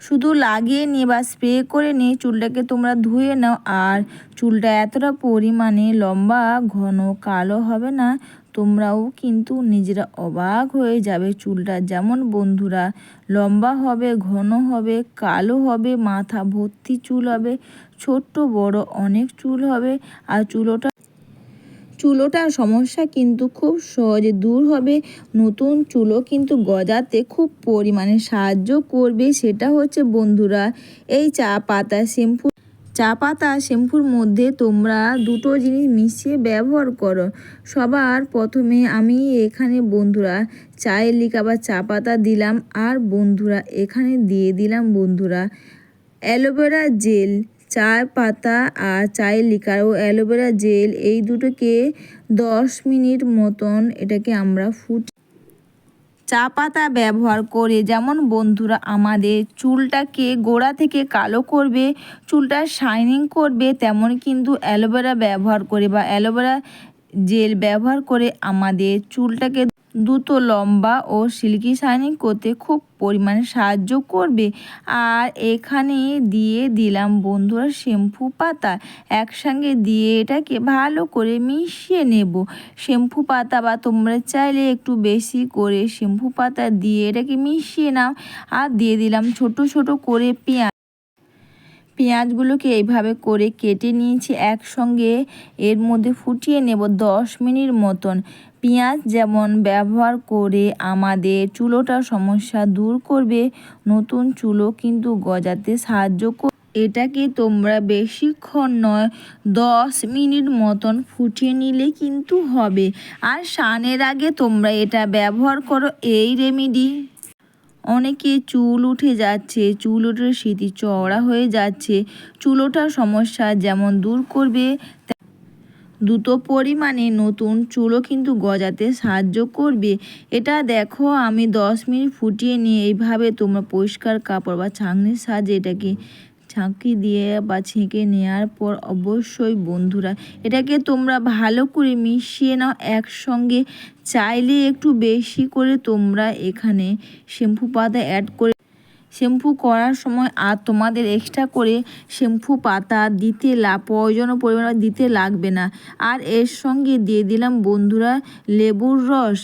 শুধু লাগিয়ে নিয়ে বা স্প্রে করে নিয়ে চুলটাকে তোমরা ধুয়ে নাও। আর চুলটা এতটা পরিমাণে লম্বা ঘন কালো হবে না, তোমরাও কিন্তু নিজেরা অবাক হয়ে যাবে। চুলটা যেমন বন্ধুরা লম্বা হবে, ঘন হবে, কালো হবে, মাথা ভর্তি চুল হবে, ছোট্ট বড় অনেক চুল হবে। আর চুলোটার সমস্যা কিন্তু খুব সহজে দূর হবে। নতুন চুলও কিন্তু গজাতে খুব পরিমাণে সাহায্য করবে। সেটা হচ্ছে বন্ধুরা এই চা পাতা শ্যাম্পুর মধ্যে তোমরা দুটো জিনিস মিশিয়ে ব্যবহার করো। সবার প্রথমে আমি এখানে বন্ধুরা চায়ের লিকা বা চা পাতা দিলাম। আর বন্ধুরা এখানে দিয়ে দিলাম বন্ধুরা অ্যালোভেরা জেল। চা পাতা আর চায়ের লিকার ও অ্যালোভেরা জেল এই দুটোকে 10 মিনিট মতন এটাকে আমরা চা পাতা ব্যবহার করে যেমন বন্ধুরা আমাদের চুলটাকে গোড়া থেকে কালো করবে, চুলটা শাইনিং করবে, তেমন কিন্তু অ্যালোভেরা ব্যবহার করে বা অ্যালোভেরা জেল ব্যবহার করে আমাদের চুলটাকে দ্রুত লম্বা ও সিল্কি শাইনিং করতে খুব পরিমাণে সাহায্য করবে। আর এখানে দিয়ে দিলাম বন্ধুরা শ্যাম্পু পাতা। একসঙ্গে দিয়ে এটাকে ভালো করে মিশিয়ে নেব। শ্যাম্পু পাতা বা তোমরা চাইলে একটু বেশি করে শ্যাম্পু পাতা দিয়ে এটাকে মিশিয়ে নাও। আর দিয়ে দিলাম ছোট ছোট করে পেঁয়াজগুলোকে এইভাবে করে কেটে নিয়েছি একসঙ্গে এর মধ্যে ফুটিয়ে নেব 10 মিনিট মতন। পেঁয়াজ যেমন ব্যবহার করে আমাদের চুলোটার সমস্যা দূর করবে, নতুন চুলও কিন্তু গজাতে সাহায্য করবে। এটাকে তোমরা বেশিক্ষণ নয় 10 মিনিট মতন ফুটিয়ে নিলে কিন্তু হবে। আর স্নানের আগে তোমরা এটা ব্যবহার করো এই রেমেডি। অনেকে চুল উঠে যাচ্ছে, চুল উঠে স্মৃতি চওড়া হয়ে যাচ্ছে, চুল ওঠার সমস্যা যেমন দূর করবে, দ্রুত পরিমাণে নতুন চুলও কিন্তু গজাতে সাহায্য করবে। এটা দেখো আমি 10 মিনিট ফুটিয়ে নিয়ে এইভাবে তোমরা পরিষ্কার কাপড় বা ছাঁকনির সাহায্যে এটাকে ছাঁকি দিয়ে বা ছেঁকে নেওয়ার পর অবশ্যই বন্ধুরা এটাকে তোমরা ভালো করে মিশিয়ে নাও একসঙ্গে। চাইলে একটু বেশি করে তোমরা এখানে শ্যাম্পু পাতা অ্যাড করে শ্যাম্পু করার সময় আর তোমাদের এক্সট্রা করে শ্যাম্পু পাতা দিতে প্রয়োজনীয় পরিমাণে দিতে লাগবে না। আর এর সঙ্গে দিয়ে দিলাম বন্ধুরা লেবুর রস।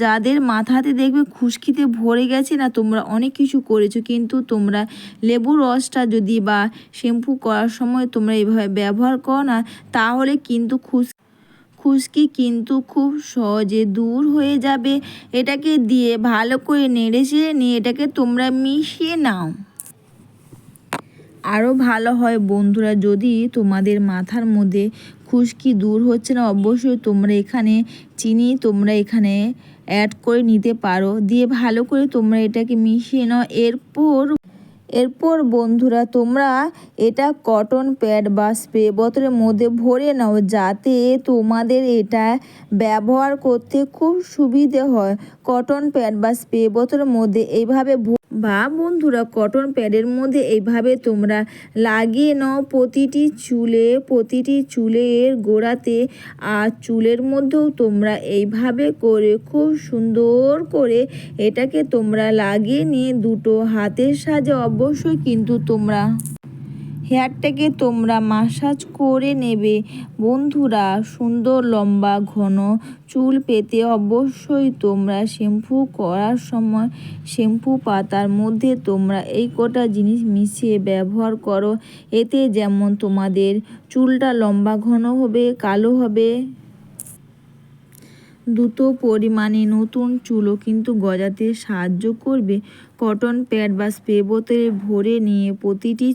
যাদের মাথাতে দেখবে খুশকিতে ভরে গেছে না, তোমরা অনেক কিছু করেছো, কিন্তু তোমরা লেবুর রসটা যদি বা শ্যাম্পু করার সময় তোমরা এইভাবে ব্যবহার করো না, তাহলে কিন্তু খুশকি কিন্তু খুব সহজে দূর হয়ে যাবে। এটাকে দিয়ে ভালো করে নেড়ে চেড়ে নিয়ে এটাকে তোমরা মিশিয়ে নাও। আরও ভালো হয় বন্ধুরা যদি তোমাদের মাথার মধ্যে খুশকি দূর হচ্ছে না, অবশ্যই তোমরা এখানে চিনি তোমরা এখানে অ্যাড করে নিতে পারো। দিয়ে ভালো করে তোমরা এটাকে মিশিয়ে নাও। এরপর বন্ধুরা তোমরা এটা কটন প্যাড বা স্প্রে বোতলের মধ্যে ভরে নাও, যাতে তোমাদের এটা ব্যবহার করতে খুব সুবিধে হয়। কটন প্যাড বা স্প্রে বোতলের মধ্যে এইভাবে বন্ধুরা কটন প্যাডের মধ্যে এইভাবে তোমরা লাগিয়ে নাও প্রতিটি চুলের গোড়াতে। আর চুলের মধ্যেও তোমরা এইভাবে করে খুব সুন্দর করে এটাকে তোমরা লাগিয়ে নিয়ে দুটো হাতের সাহায্যে অবশ্যই কিন্তু তোমরা হেয়ারটাকে তোমরা মাসাজ করে নেবে। বন্ধুরা সুন্দর লম্বা ঘন চুল পেতে অবশ্যই তোমরা শ্যাম্পু করার সময় শ্যাম্পু পাতার মধ্যে তোমরা এই কটা জিনিস মিশিয়ে ব্যবহার করো। এতে যেমন তোমাদের চুলটা লম্বা ঘন হবে, কালো হবে, দ্রুত পরিমাণে নতুন চুলও কিন্তু গজাতে সাহায্য করবে। কটন প্যাড বা স্প্রে বোতলে ভরে নিয়ে প্রতিটি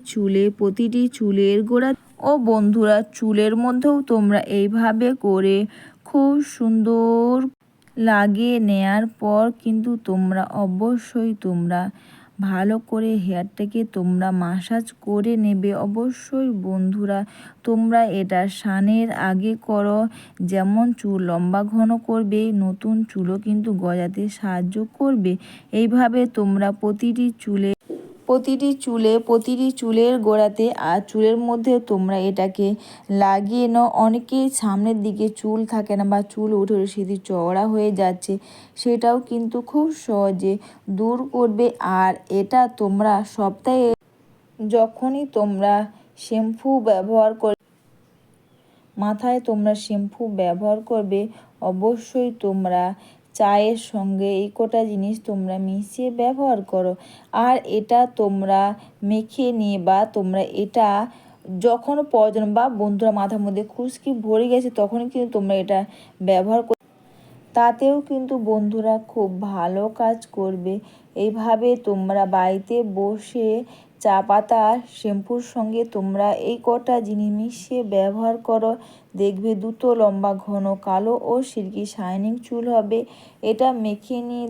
চুলের গোড়া ও বন্ধুরা চুলের মধ্যেও তোমরা এইভাবে করে খুব সুন্দর লাগিয়ে নেয়ার পর কিন্তু তোমরা অবশ্যই তোমরা ভালো করে হেয়ারটাকে তোমরা মাসাজ করে নেবে। অবশ্যই বন্ধুরা তোমরা এটা স্নানের আগে করো, যেমন চুল লম্বা ঘন করবে, নতুন চুলও কিন্তু গজাতে সাহায্য করবে। এইভাবে তোমরা প্রতিটি চুলে প্রতিটি চুলের গোড়াতে আর চুলের মধ্যে তোমরা এটাকে লাগিয়ে নাও। অনেকেই সামনের দিকে চুল থাকে না বা চুল উঠে উঠে সেটি চওড়া হয়ে যাচ্ছে, সেটাও কিন্তু খুব সহজে দূর করবে। আর এটা তোমরা সপ্তাহে যখনই তোমরা শ্যাম্পু ব্যবহার মাথায় তোমরা শ্যাম্পু ব্যবহার করবে, অবশ্যই তোমরা চায়ের সঙ্গে এই কটা জিনিস তোমরা মিশিয়ে ব্যবহার করো। আর এটা তোমরা মেখে নিয়ে বা তোমরা এটা যখন প্রয়োজন বা বন্ধুরা মাথার মধ্যে খুশকি ভরে গেছে তখনই কিন্তু তোমরা এটা ব্যবহার তাতেও কিন্তু বন্ধুরা খুব ভালো কাজ করবে। এইভাবে তোমরা বাড়িতে বসে চা পাতা শ্যাম্পুর সঙ্গে তোমরা এই কটা জিনিস মিশিয়ে ব্যবহার করো, দেখবে দ্রুত লম্বা ঘন কালো ও সিল্কি শাইনিং চুল হবে। এটা মেখে নিয়ে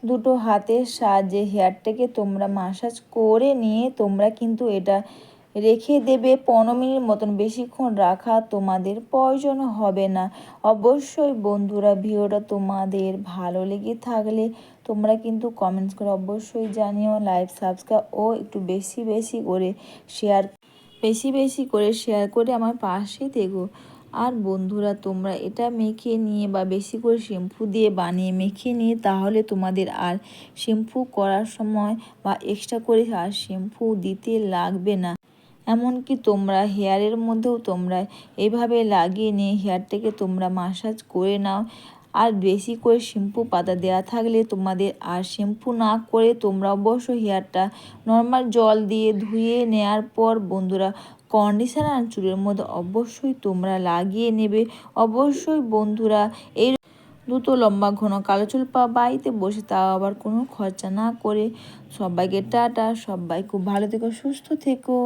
দুটো হাতের সাহায্যে হেয়ারটাকে তোমরা মাসাজ করে নিয়ে তোমরা কিন্তু এটা রেখে দেবে 15 মিনিট মতন, বেশিক্ষণ রাখা তোমাদের প্রয়োজন হবে না। অবশ্যই বন্ধুরা ভিডিওটা তোমাদের ভালো লেগে থাকলে তোমরা কিন্তু কমেন্টস করে অবশ্যই জানিও, লাইক সাবস্ক্রাইব ও একটু বেশি করে শেয়ার করে আমার পাশে থেকো। আর বন্ধুরা তোমরা এটা মেখে নিয়ে বা বেশি করে শ্যাম্পু দিয়ে বানিয়ে মেখে নিয়ে তাহলে তোমাদের আর শ্যাম্পু করার সময় বা এক্সট্রা করে আর শ্যাম্পু দিতে লাগবে না। এমনকি তোমরা হেয়ারের মধ্যেও তোমরা এভাবে লাগিয়ে নিয়ে হেয়ারটাকে তোমরা মাসাজ করে নাও। আর বেশি করে শ্যাম্পু পাতা দেওয়া থাকলে তোমাদের আর শ্যাম্পু না করে তোমরা অবশ্যই হেয়ারটা নর্মাল জল দিয়ে ধুয়ে নেওয়ার পর বন্ধুরা কন্ডিশনার চুলের মধ্যে অবশ্যই তোমরা লাগিয়ে নেবে। অবশ্যই বন্ধুরা এই দ্রুত লম্বা ঘন কালো চুল বাড়িতে বসে, তাও আবার কোনো খরচা না করে। সবাইকে টাটা, সবাই খুব ভালো থেকো, সুস্থ থেকো।